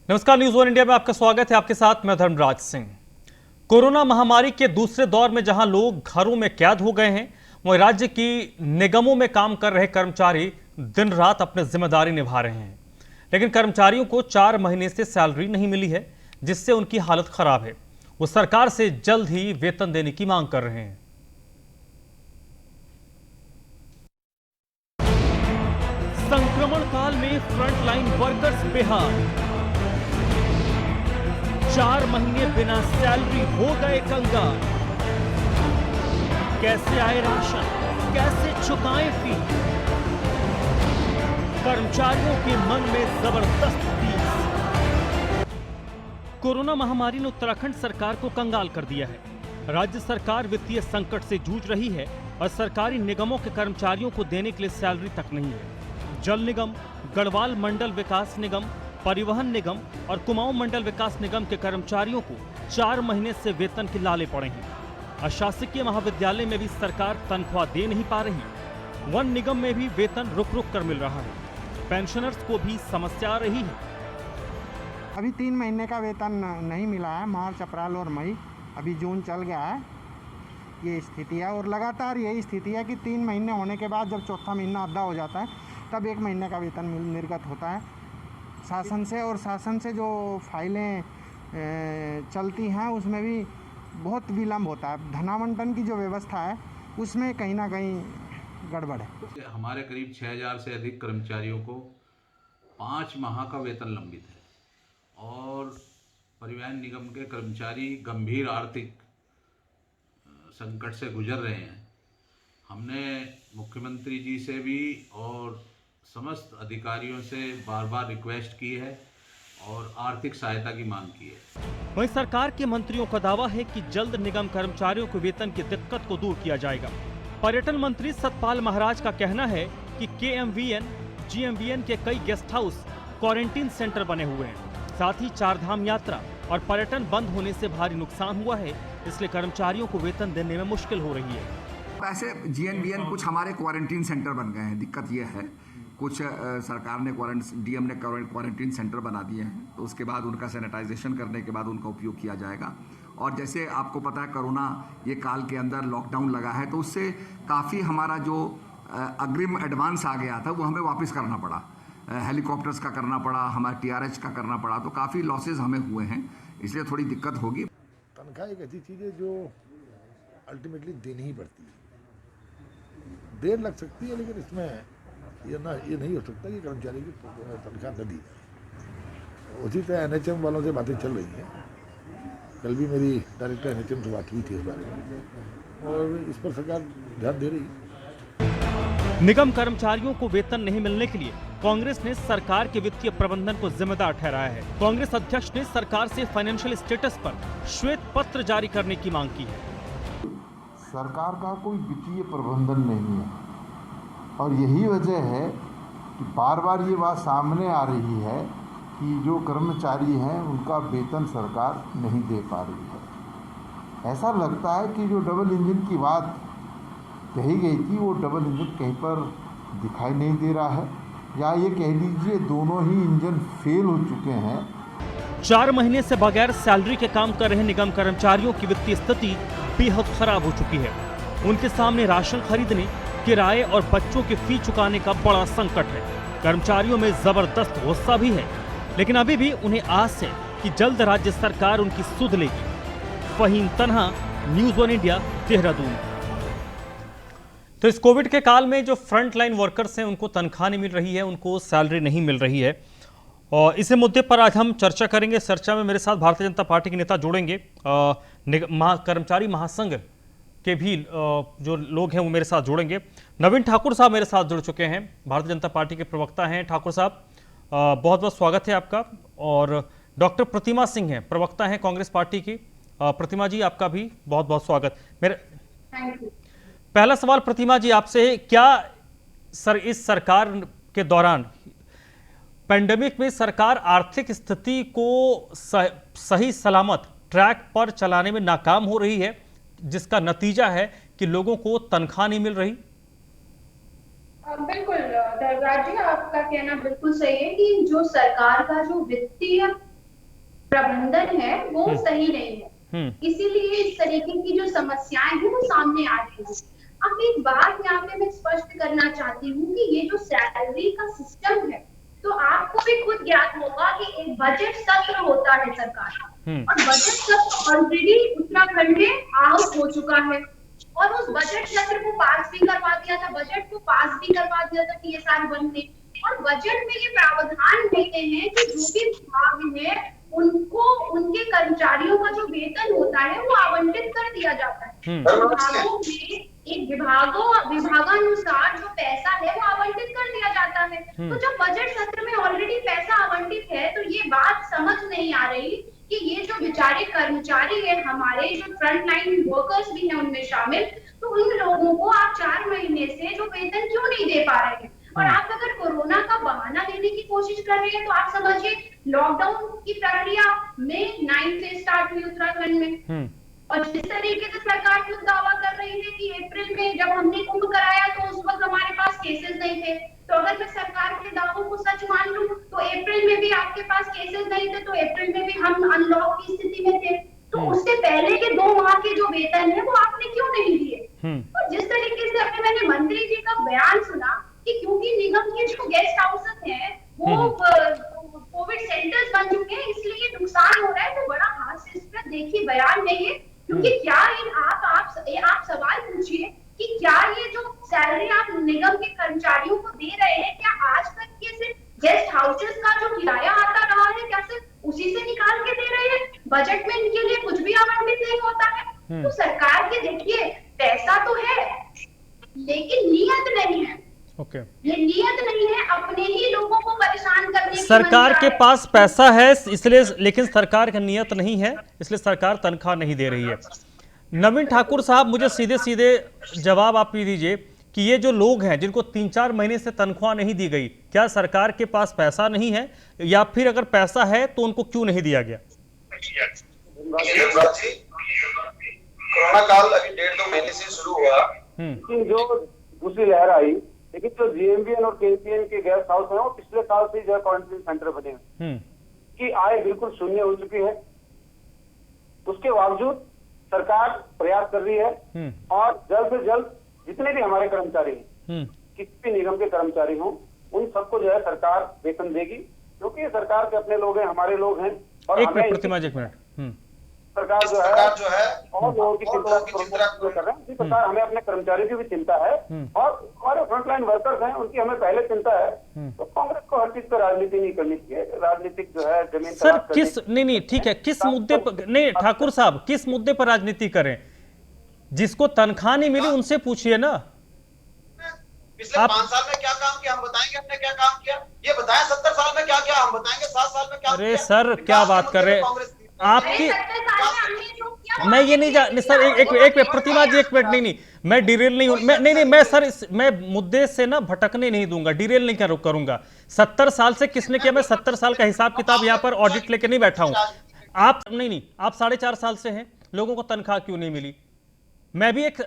नमस्कार, news one India में आपका स्वागत है। आपके साथ मैं धर्मराज सिंह। कोरोना महामारी के दूसरे दौर में जहां लोग घरों में कैद हो गए हैं, वहीं राज्य की निगमों में काम कर रहे कर्मचारी दिन रात अपनी जिम्मेदारी निभा रहे हैं। लेकिन कर्मचारियों को 4 महीने से सैलरी नहीं मिली है, जिससे उनकी हालत खराब है। वो सरकार से जल्द ही वेतन देने की मांग कर रहे हैं। संक्रमण काल में फ्रंटलाइन वर्कर्स बेहाल, 4 महीने बिना सैलरी हो गए कंगाल। कैसे आए राशन, कैसे चुकाएं फी? कर्मचारियों के मन में जबरदस्त टीस। कोरोना महामारी ने उत्तराखंड सरकार को कंगाल कर दिया है। राज्य सरकार वित्तीय संकट से जूझ रही है और सरकारी निगमों के कर्मचारियों को देने के लिए सैलरी तक नहीं है। जल निगम, गढ़वाल मंडल विकास निगम, परिवहन निगम और कुमाऊं मंडल विकास निगम के कर्मचारियों को 4 महीने से वेतन के लाले पड़े हैं। अशासकीय महाविद्यालय में भी सरकार तनख्वाह दे नहीं पा रही। वन निगम में भी वेतन रुक रुक कर मिल रहा है। पेंशनर्स को भी समस्या आ रही है। अभी 3 महीने का वेतन नहीं मिला है। मार्च, अप्रैल और मई, अभी जून चल गया है। ये स्थिति है और लगातार यही स्थिति है कि 3 महीने होने के बाद जब चौथा महीना अद्धा हो जाता है, तब 1 महीने का वेतन निर्गत होता है शासन से। और शासन से जो फाइलें चलती हैं उसमें भी बहुत विलम्ब होता है। धनावंटन की जो व्यवस्था है उसमें कहीं ना कहीं गड़बड़ है। हमारे करीब 6000 से अधिक कर्मचारियों को 5 माह का वेतन लंबित है और परिवहन निगम के कर्मचारी गंभीर आर्थिक संकट से गुजर रहे हैं। हमने मुख्यमंत्री जी से भी और समस्त अधिकारियों से बार बार रिक्वेस्ट की है और आर्थिक सहायता की मांग की है। वहीं सरकार के मंत्रियों का दावा है कि जल्द निगम कर्मचारियों को वेतन की दिक्कत को दूर किया जाएगा। पर्यटन मंत्री सतपाल महाराज का कहना है कि केएमवीएन, जीएमवीएन के कई गेस्ट हाउस क्वारंटीन सेंटर बने हुए हैं। साथ ही 4 धाम यात्रा और पर्यटन बंद होने से भारी नुकसान हुआ है, इसलिए कर्मचारियों को वेतन देने में मुश्किल हो रही है। ऐसे जीएनवीएन कुछ हमारे क्वारंटीन सेंटर बन गए हैं। दिक्कत यह है, कुछ सरकार ने डीएम ने क्वारंटीन सेंटर बना दिए हैं, तो उसके बाद उनका सैनिटाइजेशन करने के बाद उनका उपयोग किया जाएगा। और जैसे आपको पता है, कोरोना ये काल के अंदर लॉकडाउन लगा है, तो उससे काफ़ी हमारा जो अग्रिम एडवांस आ गया था वो हमें वापस करना पड़ा। हेलीकॉप्टर्स का करना पड़ा, हमारे टीआरएच का करना पड़ा, तो काफ़ी लॉसेज हमें हुए हैं, इसलिए थोड़ी दिक्कत होगी। तनख्वाह एक ऐसी चीज़ है जो अल्टीमेटली देनी ही पड़ती है। देर लग सकती है, लेकिन इसमें ये नहीं हो सकता कि कर्मचारी की तनख्वाह न दी जाए। उसी तरह एनएचएम वालों से बातें चल रही हैं। कल भी मेरी डायरेक्टर एनएचएम से बात हुई थी इस बारे में, और इस पर सरकार ध्यान दे रही है। निगम कर्मचारियों को वेतन नहीं मिलने के लिए कांग्रेस ने सरकार के वित्तीय प्रबंधन को जिम्मेदार ठहराया है। कांग्रेस अध्यक्ष ने सरकार से फाइनेंशियल स्टेटस पर श्वेत पत्र जारी करने की मांग की है। सरकार का कोई वित्तीय प्रबंधन नहीं है और यही वजह है कि बार बार ये बात सामने आ रही है कि जो कर्मचारी हैं उनका वेतन सरकार नहीं दे पा रही है। ऐसा लगता है कि जो डबल इंजन की बात कही गई थी वो डबल इंजन कहीं पर दिखाई नहीं दे रहा है, या ये कह लीजिए दोनों ही इंजन फेल हो चुके हैं। 4 महीने से बगैर सैलरी के काम कर रहे निगम कर्मचारियों की वित्तीय स्थिति बेहद खराब हो चुकी है। उनके सामने राशन खरीदने, किराए और बच्चों की फी चुकाने का बड़ा संकट है। कर्मचारियों में जबरदस्त गुस्सा भी है, लेकिन अभी भी उन्हें आस है कि जल्द राज्य सरकार उनकी सुध लेगी। फहीम तन्हा, न्यूज़ वन इंडिया, देहरादून। तो इस कोविड के काल में जो फ्रंट लाइन वर्कर्स हैं उनको तनख्वाह नहीं मिल रही है, उनको सैलरी नहीं मिल रही है, और इसी मुद्दे पर आज हम चर्चा करेंगे। चर्चा में मेरे साथ भारतीय जनता पार्टी के नेता जुड़ेंगे, कर्मचारी महासंघ के भी जो लोग हैं वो मेरे साथ जुड़ेंगे। नवीन ठाकुर साहब मेरे साथ जुड़ चुके हैं, भारतीय जनता पार्टी के प्रवक्ता हैं। ठाकुर साहब, बहुत बहुत स्वागत है आपका। और डॉक्टर प्रतिमा सिंह हैं, प्रवक्ता हैं कांग्रेस पार्टी की। प्रतिमा जी, आपका भी बहुत बहुत स्वागत। मेरे पहला सवाल प्रतिमा जी आपसे है, क्या इस सरकार के दौरान पेंडेमिक में सरकार आर्थिक स्थिति को सही सलामत ट्रैक पर चलाने में नाकाम हो रही है, जिसका नतीजा है कि लोगों को तनख्वाह नहीं मिल रही? बिल्कुल धर्मराज जी, आपका कहना बिल्कुल सही है कि जो सरकार का जो वित्तीय प्रबंधन है वो सही नहीं है, इसीलिए इस तरीके की जो समस्याएं हैं वो सामने आ रही है। अब एक बात यहाँ पे मैं स्पष्ट करना चाहती हूँ कि ये जो सैलरी का सिस्टम है, तो आपको भी खुद ज्ञात होगा कि एक बजट सत्र होता है सरकार का, और बजट सत्र ऑलरेडी उत्तराखंड में आहूत हो चुका है, और उस बजट सत्र को पास भी करवा दिया था, बजट को पास भी करवा दिया था TSR 1 ने। और बजट में ये प्रावधान होते हैं कि जो भी विभाग है उनको उनके कर्मचारियों का जो वेतन होता है वो आवंटित कर दिया जाता है। विभागों में एक विभागानुसार जो पैसा है वो आवंटित कर दिया जाता है। तो जब बजट सत्र में ऑलरेडी पैसा आवंटित है तो ये बात समझ नहीं आ रही कि ये जो बेचारे कर्मचारी है, हमारे जो फ्रंट लाइन वर्कर्स भी हैं उनमें शामिल, तो उन लोगों को आप 4 महीने से जो वेतन क्यों नहीं दे पा रहे हैं? और आप अगर कोरोना का बहाना देने की कोशिश कर रहे हैं तो आप समझिए लॉकडाउन की प्रक्रिया मई 9 से स्टार्ट हुई उत्तराखंड में, और जिस तरीके से सरकार खुद दावा कर रही है कि अप्रैल में जब हमने कुंभ कराया तो उस वक्त हमारे पास केसेस नहीं थे, तो अगर मैं सरकार के दावों को सच मान लूं तो अप्रैल में भी आपके पास केसेस नहीं थे, तो अप्रैल में भी हम अनलॉक की स्थिति में थे। तो उससे पहले के 2 माह के जो वेतन है वो आपने क्यों नहीं दिए? और जिस तरीके से अभी मैंने मंत्री जी का बयान सुना कि क्योंकि निगम के जो गेस्ट हाउसेस हैं वो कोविड सेंटर्स बन चुके हैं इसलिए नुकसान हो रहा है, तो बड़ा हास्यास्पद देखिए बयान नहीं है। क्योंकि क्या आप सवाल पूछिए कि क्या ये जो सैलरी आप निगम के कर्मचारियों को दे रहे हैं, क्या आज तक ये सिर्फ गेस्ट हाउसेस का जो किराया आता रहा है, क्या सिर्फ उसी से निकाल के दे रहे हैं? बजट में इनके लिए कुछ भी आवंटित नहीं होता है। तो सरकार के देखिए पैसा तो है लेकिन नियत नहीं है। ये नियत नहीं है, अपने ही लोगों को परेशान करने की सरकार के पास पैसा है इसलिए, लेकिन सरकार की नियत नहीं है इसलिए सरकार तनख्वाह नहीं दे रही है। नवीन ठाकुर साहब, मुझे सीधे सीधे जवाब आप दीजिए कि ये जो लोग हैं जिनको 3-4 महीने से तनख्वाह नहीं दी गई, क्या सरकार के पास पैसा नहीं है, या फिर अगर पैसा है तो उनको क्यों नहीं दिया गया? कोरोना काल अभी 1.5-2 महीने से शुरू हुआ, लेकिन जो दूसरी लहर आई, लेकिन जो GMBN और KPN के गेस्ट हाउस हैं वो पिछले साल से जो है क्वारंटीन सेंटर बने हैं की आय बिल्कुल शून्य हो चुकी है। उसके बावजूद सरकार प्रयास कर रही है और जल्द से जल्द जितने भी हमारे कर्मचारी हैं, किसी भी निगम के कर्मचारी हों, उन सबको जो है सरकार वेतन देगी, क्योंकि सरकार के अपने लोग हैं, हमारे लोग हैं। और एक मिनट प्रतिमा जी, एक मिनट। सरकार जो है और लोगों की चिंता कर रहे हैं, इसी प्रकार हमें अपने कर्मचारियों की भी चिंता है और हमारे फ्रंटलाइन वर्कर्स हैं उनकी हमें पहले चिंता है। तो कांग्रेस को हर चीज पर राजनीति नहीं करनी चाहिए, राजनीतिक जो है जमीन सर किस नहीं ठीक है, किस मुद्दे पर नहीं ठाकुर साहब, किस मुद्दे पर राजनीति करें? जिसको तनख्वाह नहीं मिली उनसे पूछिए ना। पिछले 5 साल में क्या काम किया हम बताएंगे, हमने क्या काम किया ये बताएं। 70 साल में क्या किया हम बताएंगे, 7 साल में क्या किया। अरे सर क्या बात कर रहे हैं आपकी, मैं ये नहीं जान सर, एक प्रतिमा जी एक मिनट, नहीं मैं डिरेल नहीं हूं, मैं सर मैं मुद्दे से ना भटकने नहीं दूंगा, डिरेल नहीं करूंगा। 70 साल से किसने किया? मैं 70 साल का हिसाब किताब यहाँ पर ऑडिट लेके नहीं बैठा हूं। आप नहीं आप 4.5 साल से हैं, लोगों को तनख्वाह क्यों नहीं मिली? मैं भी एक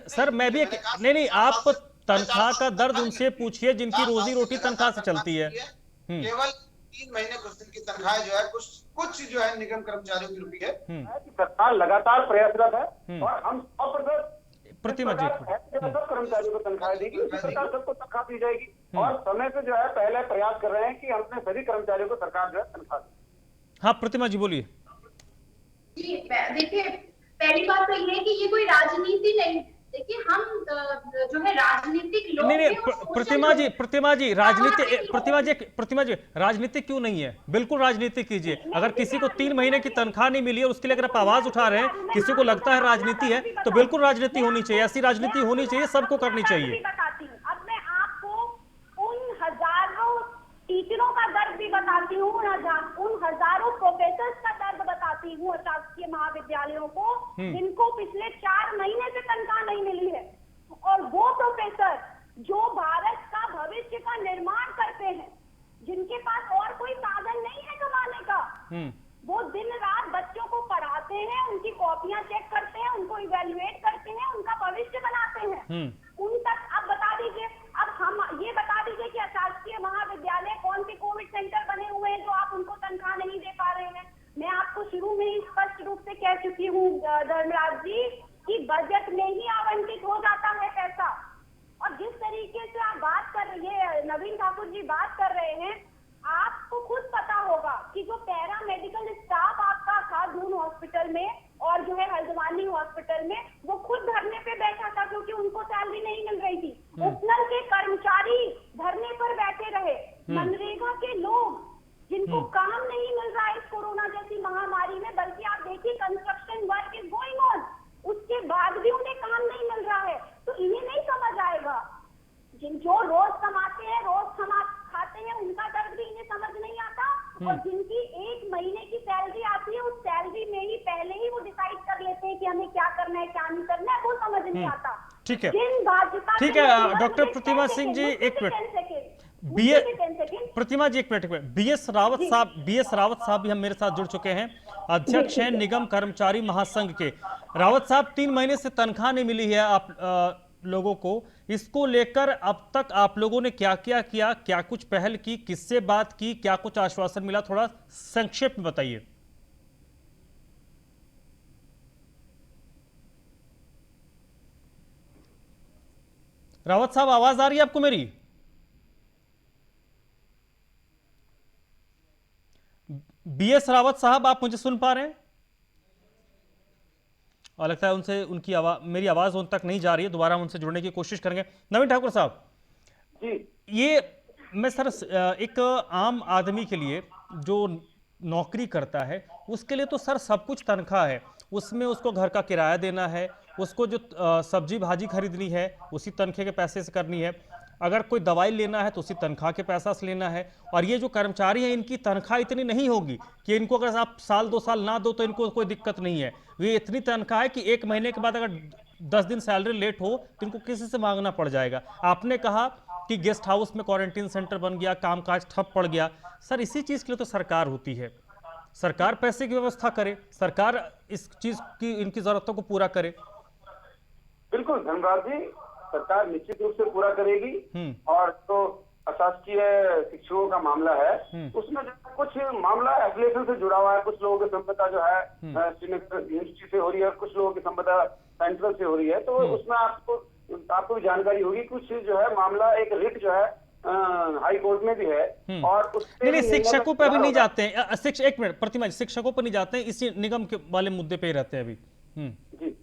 नहीं आप तनख्वाह का दर्द उनसे पूछिए जिनकी रोजी रोटी तनख्वाह से चलती है। केवल 3 महीने कुछ दिन की तनख्वाह जो है कुछ जो है निगम कर्मचारियों की रुपी है। सरकार लगातार प्रयासरत है और हम 100% प्रतिमा जी सब कर्मचारियों को तनख्वाह देगी, सरकार सबको तनख्वाह दी जाएगी और समय से जो है पहले प्रयास कर रहे हैं कि हम अपने सभी कर्मचारियों को सरकार जो है तनख्वाह दे। हाँ प्रतिमा जी बोलिए। देखिए पहली बात तो ये है कि ये कोई राजनीति नहीं, देखिए हम जो है राजनीतिक लोग नहीं प्रतिमा जी राजनीति राजनीति क्यों नहीं है? बिल्कुल राजनीति कीजिए। अगर किसी को 3 महीने की तनख्वाह नहीं मिली और उसके लिए अगर आप आवाज उठा रहे हैं, किसी को लगता है राजनीति है, तो बिल्कुल राजनीति होनी चाहिए, ऐसी राजनीति होनी चाहिए, सबको करनी चाहिए। अब मैं आपको उन हजारों टीचरों का दर्द भी बताती हूँ, उन हजारों प्रोफेसर्स का दर्द बताती हूँ शासकीय महाविद्यालयों को, जिनको पिछले 4 महीने से तनख्वाह नहीं मिली है। और वो प्रोफेसर जो भारत का भविष्य का निर्माण करते हैं, जिनके पास और कोई साधन नहीं है कमाने का, वो दिन रात बच्चों को पढ़ाते हैं, उनकी कॉपियां चेक करते हैं, उनको इवेल्युएट करते हैं, उनका भविष्य बनाते हैं। उन तक अब बता दीजिए, अब हम ये बता दीजिए कि शासकीय महाविद्यालय कौन से कोविड सेंटर बने हुए हैं जो आप उनको तनख्वाह नहीं दे पा रहे हैं। मैं आपको शुरू हूँ धर्मराज जी कि बजट में ही आवंटित हो जाता है पैसा। और जिस तरीके से आप बात कर रहे हैं, नवीन ठाकुर जी बात कर रहे हैं, आपको खुद पता होगा कि जो पैरा मेडिकल स्टाफ आपका था दून हॉस्पिटल में और जो है हल्द्वानी हॉस्पिटल में, वो खुद धरने पे बैठा था क्योंकि उनको सैलरी नहीं मिल रही थी। उपनल के कर्मचारी धरने पर बैठे रहे। मनरेगा के लोग जिनको काम नहीं मिल रहा है इस कोरोना जैसी महामारी में, बल्कि आप देखिए construction work is going on, उसके बाद भी उन्हें काम नहीं मिल रहा है। तो इन्हें नहीं समझ आएगा, जो रोज कमाते हैं, रोज खाते हैं, उनका दर्द भी इन्हें समझ नहीं आता। और जिनकी 1 महीने की सैलरी आती है, उस सैलरी में ही पहले ही वो डिसाइड कर लेते हैं कि हमें क्या करना है क्या नहीं करना है, वो समझ नहीं आता। ठीक है, जिन भाजपा ठीक है डॉक्टर प्रतिमा सिंह जी, एक मिनट, प्रतिमा जी एक मिनट, बीएस रावत साहब भी हम मेरे साथ जुड़ चुके हैं, अध्यक्ष हैं निगम कर्मचारी महासंघ के। रावत साहब, 3 महीने से तनख्वाह नहीं मिली है आप लोगों को, इसको लेकर अब तक आप लोगों ने क्या क्या किया, क्या कुछ पहल की, किससे बात की, क्या कुछ आश्वासन मिला, थोड़ा संक्षेप में बताइए। रावत साहब, आवाज आ रही है आपको मेरी? बीएस रावत साहब, आप मुझे सुन पा रहे हैं? और लगता है उनसे उनकी आवाज, मेरी आवाज उन तक नहीं जा रही है, दोबारा हम उनसे जुड़ने की कोशिश करेंगे। नवीन ठाकुर साहब जी, ये मैं सर एक आम आदमी के लिए जो नौकरी करता है उसके लिए तो सर सब कुछ तनख्वाह है, उसमें उसको घर का किराया देना है, उसको जो सब्जी भाजी खरीदनी है उसी तनख्वाह के पैसे से करनी है, अगर कोई दवाई लेना है तो उसी तनख्वाह के पैसा से लेना है। और ये जो कर्मचारी हैं इनकी तनख्वाह इतनी नहीं होगी कि इनको अगर आप साल 2 साल ना दो तो इनको कोई दिक्कत नहीं है। ये इतनी तनख्वाह है कि 1 महीने के बाद अगर 10 दिन सैलरी लेट हो तो इनको किसी से मांगना पड़ जाएगा। आपने कहा कि गेस्ट हाउस में क्वारंटीन सेंटर बन गया, कामकाज ठप पड़ गया। सर इसी चीज़ के लिए तो सरकार होती है, सरकार पैसे की व्यवस्था करे, सरकार इस चीज़ की इनकी ज़रूरतों को पूरा करे। बिल्कुल धनराज जी, सरकार निश्चित रूप से पूरा करेगी। और तो अशासकीय शिक्षकों का मामला है, उसमें जो कुछ मामला एफिलिएशन से जुड़ा हुआ है, कुछ लोगों की संपदा जो है यूनिवर्सिटी से हो रही है, कुछ लोगों की संपदा सेंट्रल से हो रही है, तो उसमें आपको भी जानकारी होगी। कुछ जो है मामला एक रिट जो है हाई कोर्ट में भी है, और उससे नहीं शिक्षकों पे अभी नहीं जाते हैं। एक मिनट प्रतिमा जी, शिक्षकों पे नहीं जाते हैं, इसी निगम के वाले मुद्दे पे ही रहते हैं अभी। जी,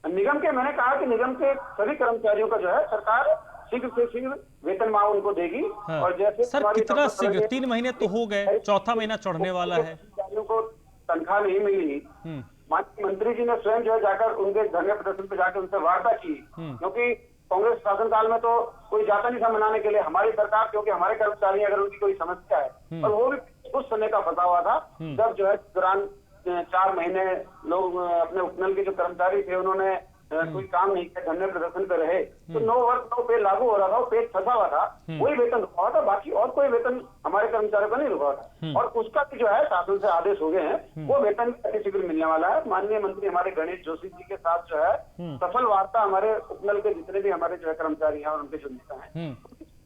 निगम के, मैंने कहा कि निगम के सभी कर्मचारियों का जो है सरकार शीघ्र से शीघ्र वेतनमान उनको देगी। हाँ। और जैसे सर कितना शीघ्र, 3 महीने तो हो गए, चौथा महीना चढ़ने वाला है। कर्मचारियों को तनख्वाह नहीं मिली, माननीय मंत्री जी ने स्वयं जो है जाकर उनके धरने प्रदर्शन पे जाकर उनसे वार्ता की, क्योंकि कांग्रेस शासनकाल में तो कोई जाता नहीं था मनाने के लिए। हमारी सरकार, क्योंकि हमारे कर्मचारी अगर उनकी कोई समस्या है, और वो भी उस समय का फंसा हुआ था जब जो है दौरान 4 महीने लोग अपने उपनल के जो कर्मचारी थे उन्होंने कोई काम नहीं किया, धरने प्रदर्शन पे रहे, तो 9 वर्ग 9 पे लागू हो रहा था, वो पेज फंसा हुआ था, वही वेतन रुका हुआ था, बाकी और कोई वेतन हमारे कर्मचारियों का नहीं रुका हुआ था। और उसका भी जो है शासन से आदेश हो गए हैं, वो वेतन अति शीघ्र मिलने वाला है। माननीय मंत्री हमारे गणेश जोशी जी के साथ जो है सफल वार्ता हमारे उपनल के जितने भी हमारे जो है कर्मचारी हैं और उनके जो नेता हैं,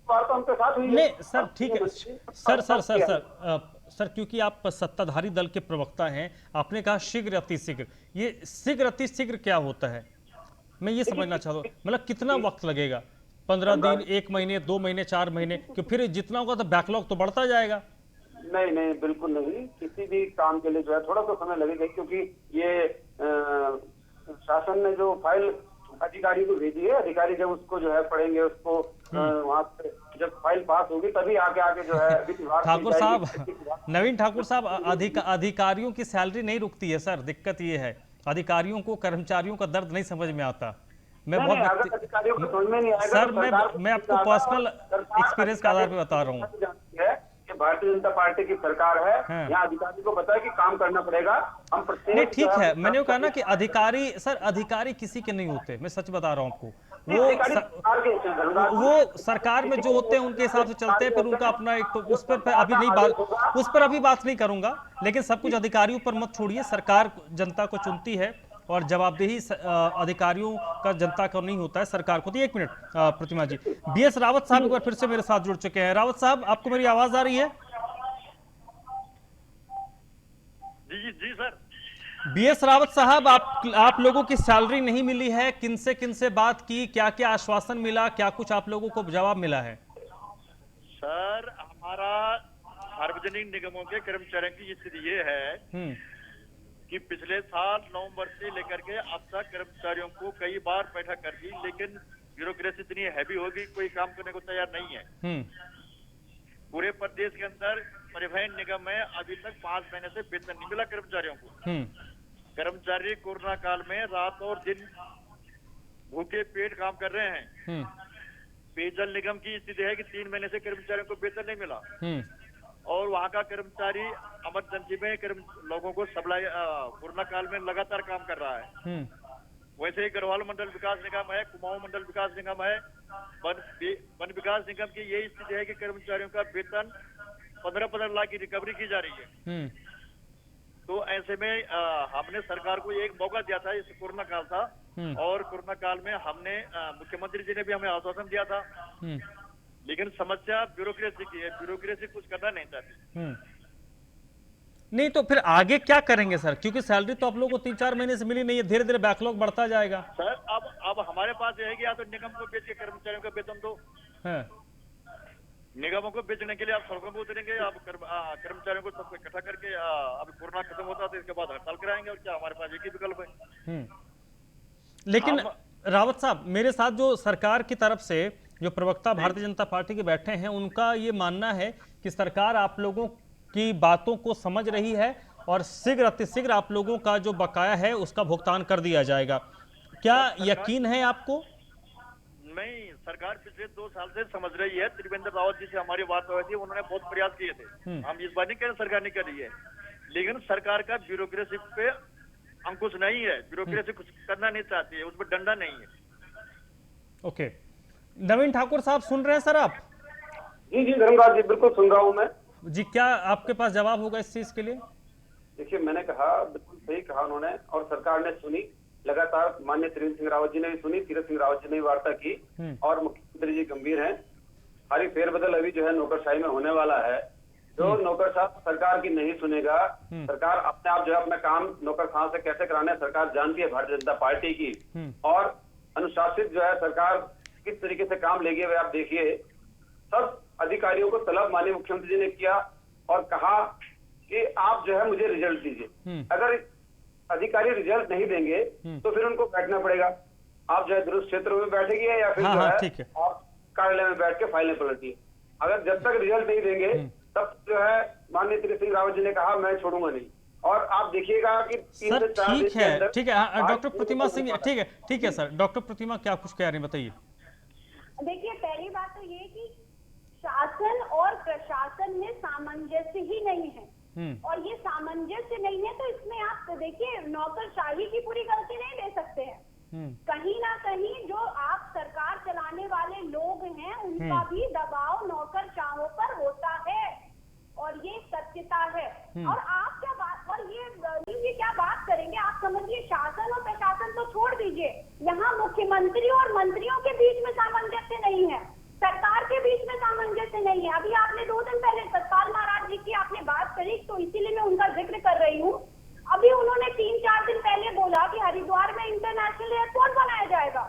वार्ता उनके साथ हुई है। सर ठीक है सर, क्योंकि आप सत्ताधारी दल के प्रवक्ता हैं, आपने कहा शीघ्र अति शीघ्र, ये शीघ्र अति शीघ्र क्या होता है, मैं ये समझना चाहता हूँ। मतलब कितना वक्त लगेगा, 15 दिन, 1 महीने, 2 महीने, 4 महीने, कि फिर जितना होगा तो बैकलॉग तो बढ़ता जाएगा। नहीं नहीं, बिल्कुल नहीं, किसी भी काम के लिए जो है थोड़ा सा समय लगेगा, क्योंकि ये शासन ने जो फाइल अधिकारी को भेजी है, अधिकारी जब उसको जो है पढ़ेंगे, उसको वहाँ से जब फाइल पास होगी तभी आगे जो है ठाकुर साहब, नवीन ठाकुर साहब, अधिकारियों की सैलरी नहीं रुकती है सर, दिक्कत ये है, अधिकारियों को कर्मचारियों का दर्द नहीं समझ में आता। मैं बहुत सर मैं आपको पर्सनल एक्सपीरियंस के आधार पर बता रहा हूँ। भारतीय जनता पार्टी की सरकार है, यहाँ अधिकारी को पता है कि काम करना पड़ेगा। हम नहीं ठीक है, मैंने कहा ना कि अधिकारी किसी के नहीं होते, मैं सच बता रहा हूँ आपको। वो सरकार में जो होते हैं उनके हिसाब से चलते हैं, फिर उनका अपना एक, तो उस पर अभी बात नहीं करूंगा, लेकिन सब कुछ अधिकारियों पर मत छोड़िए। सरकार जनता को चुनती है और जवाबदेही अधिकारियों का जनता का नहीं होता है, सरकार को। तो 1 मिनट प्रतिमा जी, बीएस रावत साहब एक बार फिर से मेरे साथ जुड़ चुके हैं। रावत साहब, आपको मेरी आवाज आ रही है? जी सर। बीएस रावत साहब, आप लोगों की सैलरी नहीं मिली है, किन से बात की, क्या क्या आश्वासन मिला, क्या कुछ आप लोगों को जवाब मिला है? सर, हमारा सार्वजनिक निगमों के कर्मचारियों की स्थिति ये है कि पिछले साल नवंबर से लेकर के अब तक कर्मचारियों को कई बार बैठक कर दी, लेकिन ब्यूरोक्रेसी इतनी हैवी होगी, कोई काम करने को तैयार नहीं है। पूरे प्रदेश के अंदर परिवहन निगम में अभी तक 5 महीने से वेतन नहीं मिला कर्मचारियों को। कर्मचारी कोरोना काल में रात और दिन भूखे पेट काम कर रहे हैं। पेयजल निगम की स्थिति है कि 3 महीने से कर्मचारियों को वेतन नहीं मिला और वहाँ का कर्मचारी इमरजेंसी में लोगों को सप्लाई कोरोना काल में लगातार काम कर रहा है। वैसे ही गढ़वाल मंडल विकास निगम है, कुमाऊं मंडल विकास निगम है, वन विकास निगम की यही स्थिति है कि कर्मचारियों का वेतन 15-15 लाख की रिकवरी की जा रही है। तो ऐसे में हमने सरकार को एक मौका दिया था, इस कोरोना काल था और कोरोना काल में हमने मुख्यमंत्री जी ने भी हमें आश्वासन दिया था, लेकिन समस्या ब्यूरोक्रेसी की है, ब्यूरोक्रेसी कुछ करना नहीं चाहती। नहीं तो फिर आगे क्या करेंगे सर, क्योंकि सैलरी तो आप लोगों को 3-4 महीने से मिली नहीं है, धीरे धीरे बैकलॉग बढ़ता जाएगा। सर अब हमारे पास ये है कि या तो निगम को बेच के कर्मचारियों का वेतन दो, निगमों को बेचने के लिए आप सड़कों पर उतरेंगे, आप कर्मचारियों को सबको इकट्ठा करके अब कोरोना खत्म होता है तो इसके बाद हड़ताल कराएंगे, और क्या हमारे पास एक ही विकल्प है। लेकिन रावत साहब, मेरे साथ जो सरकार की तरफ से जो प्रवक्ता भारतीय जनता पार्टी के बैठे हैं, उनका ये मानना है कि सरकार आप लोगों की बातों को समझ रही है और शीघ्र अतिशीघ्र आप लोगों का जो बकाया है उसका भुगतान कर दिया जाएगा। क्या यकीन है आपको? नहीं, सरकार पिछले 2 साल से समझ रही है। त्रिवेंद्र रावत जी से हमारी बात हुई थी, उन्होंने बहुत प्रयास किए थे। हम इस बात नहीं कह रहे सरकार नहीं कर रही है, लेकिन सरकार का ब्यूरोक्रेसी पे अंकुश नहीं है, ब्यूरोक्रेसी कुछ करना नहीं चाहती है, उसमें डंडा नहीं है। ओके, नवीन ठाकुर साहब सुन रहे हैं सर आप? जी धर्मराज जी, बिल्कुल सुन रहा हूँ मैं जी। क्या आपके पास जवाब होगा इस चीज के लिए? देखिए, मैंने कहा, बिल्कुल सही कहा उन्होंने, और सरकार ने सुनी लगातार। माननीय त्रिवेंद्र सिंह रावत जी ने भी सुनी, तीरथ सिंह रावत जी ने भी वार्ता की और मुख्यमंत्री जी गंभीर हैं। सारी फेरबदल अभी जो है नौकरशाही में होने वाला है। जो नौकरशाह सरकार की नहीं सुनेगा, सरकार अपने आप जो है अपना काम नौकरशाह से कैसे कराना है सरकार जानती है, भारतीय जनता पार्टी की। और अनुशासित जो है सरकार किस तरीके से काम लेगी वे आप देखिए। सब अधिकारियों को तलब माननीय मुख्यमंत्री जी ने किया और कहा कि आप जो है मुझे रिजल्ट दीजिए। अगर अधिकारी रिजल्ट नहीं देंगे तो फिर उनको बैठना पड़ेगा। आप जो है दुरुस्त क्षेत्रों में बैठेंगे या फिर जो है आप कार्यालय में बैठ के फाइलें पलटिए। अगर जब तक रिजल्ट नहीं देंगे तब जो है माननीय त्रिवेंद्र सिंह रावत जी ने कहा मैं छोड़ूंगा नहीं। और आप देखिएगा कि 3 से 4 दिन के अंदर ठीक है। डॉक्टर प्रतिमा सिंह, ठीक है सर। डॉक्टर प्रतिमा क्या कुछ कह रहे हैं, बताइए। देखिए, पहली बात तो ये कि शासन और प्रशासन में सामंजस्य ही नहीं है, और ये सामंजस्य नहीं है तो इसमें आप देखिए नौकरशाही की पूरी गलती नहीं ले सकते हैं। कहीं ना कहीं जो आप सरकार चलाने वाले लोग हैं उनका भी दबाव नौकरशाहों पर होता है, और ये सत्यता है। और आप क्या बात, और ये क्या बात करेंगे, आप समझिए शासन और प्रशासन तो छोड़ दीजिए, यहाँ मुख्यमंत्री और मंत्रियों के बीच में सामंजस्य नहीं है, सरकार के बीच में सामंजस्य नहीं है। अभी आपने 2 दिन पहले सतपाल महाराज जी की आपने बात करी, तो इसीलिए मैं उनका जिक्र कर रही हूँ। अभी उन्होंने 3-4 दिन पहले बोला कि हरिद्वार में इंटरनेशनल एयरपोर्ट बनाया जाएगा,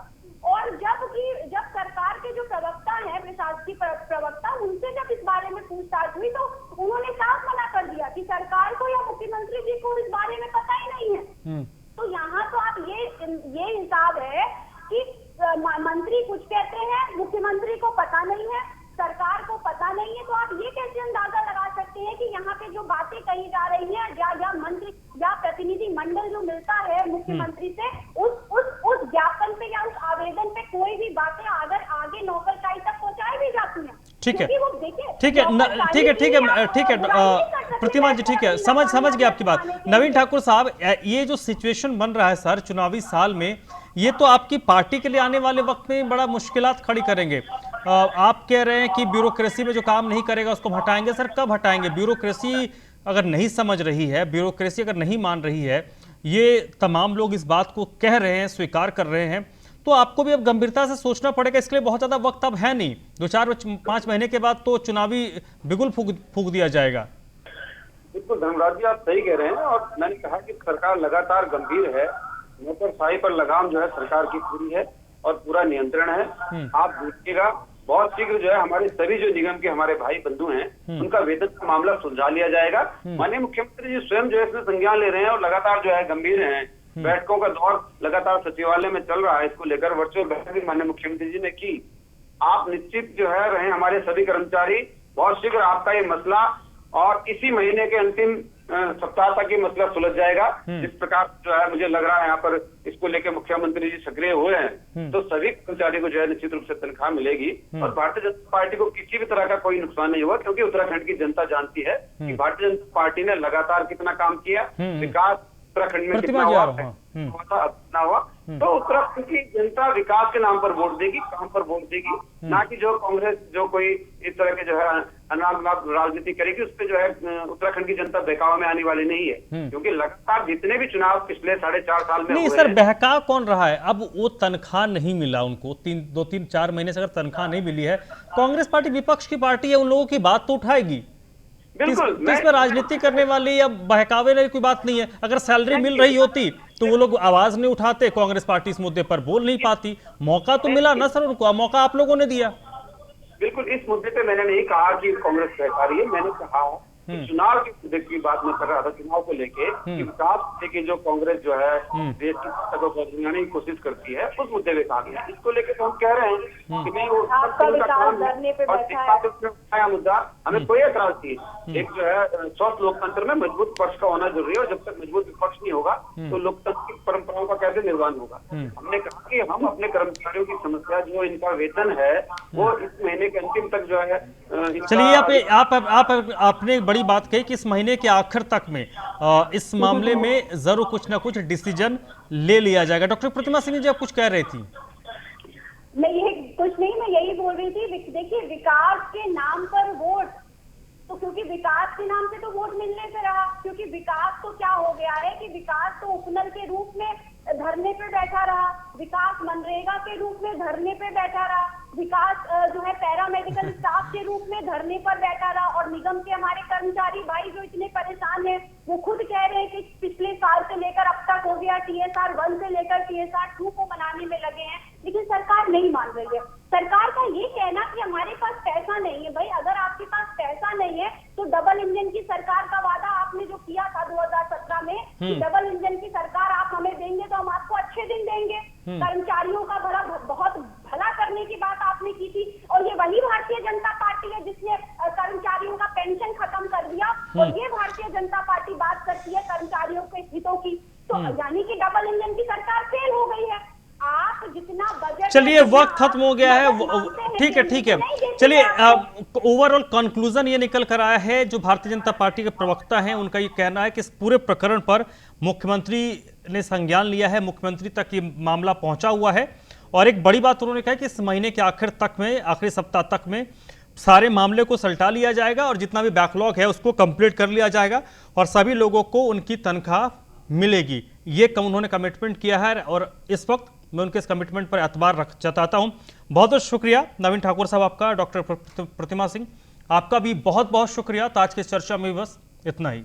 और जब सरकार के जो प्रवक्ता है, प्रशासकीय प्रवक्ता, उनसे जब इस बारे में पूछताछ हुई तो उन्होंने साफ मना कर दिया कि सरकार को या मुख्यमंत्री जी को इस बारे में पता ही नहीं है। तो यहाँ तो आप ये हिसाब है कि मंत्री कुछ कहते हैं, मुख्यमंत्री को पता नहीं है, सरकार को पता नहीं है। तो आप ये कैसे अंदाजा लगा सकते हैं कि यहाँ पे जो बातें कही जा रही हैं या मंत्री या प्रतिनिधि मंडल जो मिलता है मुख्यमंत्री से, उस ज्ञापन पे या उस आवेदन पे कोई भी बातें अगर आगे नौकरशाही तक पहुँचाई भी जाती हैं। ठीक है, प्रतिमा जी, ठीक है, समझ गया आपकी बात। नवीन ठाकुर साहब, ये जो सिचुएशन बन रहा है सर चुनावी साल में, ये तो आपकी पार्टी के लिए आने वाले वक्त में बड़ा मुश्किलात खड़ी करेंगे। आप कह रहे हैं कि ब्यूरोक्रेसी में जो काम नहीं करेगा उसको हटाएंगे। सर कब हटाएंगे? ब्यूरोक्रेसी अगर नहीं समझ रही है, ब्यूरोक्रेसी अगर नहीं मान रही है, ये तमाम लोग इस बात को कह रहे हैं, स्वीकार कर रहे हैं, तो आपको भी अब गंभीरता से सोचना पड़ेगा। इसके लिए बहुत ज्यादा वक्त अब है नहीं, 2-4-5 महीने के बाद तो चुनावी बिगुल फूक दिया जाएगा। बिल्कुल बिल्कुल धर्मराज जी, आप सही कह रहे हैं। और मैंने कहा कि सरकार लगातार गंभीर है, नौकरशाही पर लगाम जो है सरकार की पूरी है और पूरा नियंत्रण है। आप देखिएगा बहुत शीघ्र जो है हमारे सभी जो निगम के हमारे भाई बंधु हैं उनका वेतन का मामला सुलझा लिया जाएगा। माननीय मुख्यमंत्री जी स्वयं जो है इसमें संज्ञान ले रहे हैं और लगातार जो है गंभीर हैं। बैठकों का दौर लगातार सचिवालय में चल रहा है, इसको लेकर वर्चुअल बैठक भी माननीय मुख्यमंत्री जी ने की। आप निश्चित जो है रहे हमारे सभी कर्मचारी, बहुत शीघ्र आपका ये मसला और इसी महीने के अंतिम सप्ताह तक ये मसला सुलझ जाएगा। जिस प्रकार जो है मुझे लग रहा है यहाँ पर इसको लेकर मुख्यमंत्री जी सक्रिय हुए हैं, तो सभी कर्मचारी को जो है निश्चित रूप से तनख्वाह मिलेगी और भारतीय जनता पार्टी को किसी भी तरह का कोई नुकसान नहीं हुआ, क्योंकि उत्तराखंड की जनता जानती है कि भारतीय जनता पार्टी ने लगातार कितना काम किया, विकास उत्तराखंड में कितना हुआ, अपना हुआ। तो उत्तराखंड की जनता विकास के नाम पर वोट देगी, काम पर वोट देगी, ना कि जो कांग्रेस जो कोई इस तरह के जो है अनाप राजनीति करेगी, उस पर जो है उत्तराखंड की जनता बहकावा में आने वाली नहीं है। क्योंकि लगातार जितने भी चुनाव पिछले 4.5 साल में नहीं सर, बहका कौन रहा है? अब वो तनख्वाह नहीं मिला उनको, 2-3-4 महीने से अगर तनख्वाह नहीं मिली है, कांग्रेस पार्टी विपक्ष की पार्टी है, उन लोगों की बात तो उठाएगी। बिल्कुल इसमें राजनीति करने वाली या बहकावे वाली कोई बात नहीं है। अगर सैलरी मिल रही होती तो वो लोग आवाज नहीं उठाते, कांग्रेस पार्टी इस मुद्दे पर बोल नहीं पाती। मौका तो मिला ना सर उनको, मौका आप लोगों ने दिया। बिल्कुल, इस मुद्दे पे मैंने नहीं कहा कि कांग्रेस बहका रही है, मैंने कहा कि चुनाव के मुद्दे की बात मैं कर रहा था, चुनाव को लेके कि विकास लेके जो कांग्रेस जो है देश की सत्ता को बदलने की कोशिश करती है, उस मुद्दे पे कहा गया। इसको लेके तो हम कह रहे हैं कि नहीं, वो मुद्दा हमें कोई एतराज नहीं। एक जो है स्वस्थ लोकतंत्र में मजबूत पक्ष का होना जरूरी है, और जब तक मजबूत विपक्ष नहीं होगा तो लोकतंत्र की परंपराओं का कैसे निर्माण होगा। हमने कहा कि हम अपने कर्मचारियों की समस्या जो इनका वेतन है वो इस महीने के अंतिम तक जो है। चलिए, आपने बड़ी बात कही कि इस महीने के आखिर तक में इस मामले में जरूर कुछ ना कुछ डिसीजन ले लिया जाएगा। डॉक्टर प्रतिमा सिंह जी, आप कुछ कह रही थी? मैं यही बोल रही थी। देखिए, विकास के नाम पर वोट, तो क्योंकि विकास के नाम से तो वोट मिलने से रहा, क्योंकि विकास तो क्या हो गया है कि विकास तो उपनल के रूप में धरने पे बैठा रहा, विकास मनरेगा के रूप में धरने पे बैठा रहा, विकास जो है पैरामेडिकल स्टाफ के रूप में धरने पर बैठा रहा, और निगम के हमारे कर्मचारी भाई जो इतने परेशान हैं, वो खुद कह रहे हैं कि पिछले साल से लेकर अब तक हो गया, TSR 1 से लेकर TSR 2 को बनाने में लगे हैं, लेकिन सरकार नहीं मान रही है। सरकार का ये कहना कि हमारे पास पैसा नहीं है, भाई अगर आपके पास पैसा नहीं है तो डबल इंजन की सरकार का वादा आपने जो किया था 2017 में कि डबल इंजन की सरकार आप हमें देंगे तो हम आपको अच्छे दिन देंगे, कर्मचारियों का बहुत भला करने की बात आपने की थी, और ये वही भारतीय जनता पार्टी है जिसने कर्मचारियों का पेंशन खत्म कर दिया, और ये भारतीय जनता पार्टी बात करती है कर्मचारियों के हितों की। तो यानी कि डबल इंजन की सरकार फेल हो गई है। आप जितना बजट, चलिए वक्त खत्म हो गया है, ठीक है। चलिए, ओवरऑल कंक्लूजन ये निकल कर आया है, जो भारतीय जनता पार्टी के प्रवक्ता हैं उनका ये कहना है कि इस पूरे प्रकरण पर मुख्यमंत्री ने संज्ञान लिया है, मुख्यमंत्री तक ये मामला पहुंचा हुआ है, और एक बड़ी बात उन्होंने कहा कि इस महीने के आखिरी सप्ताह तक में सारे मामले को सल्टा लिया जाएगा और जितना भी बैकलॉग है उसको कंप्लीट कर लिया जाएगा और सभी लोगों को उनकी तनख्वाह मिलेगी। ये उन्होंने कमिटमेंट किया है और इस वक्त मैं उनके इस कमिटमेंट पर एतबार जताता हूं। बहुत बहुत शुक्रिया नवीन ठाकुर साहब आपका, डॉक्टर प्रतिमा सिंह आपका भी बहुत बहुत शुक्रिया। तो आज की चर्चा में बस इतना ही।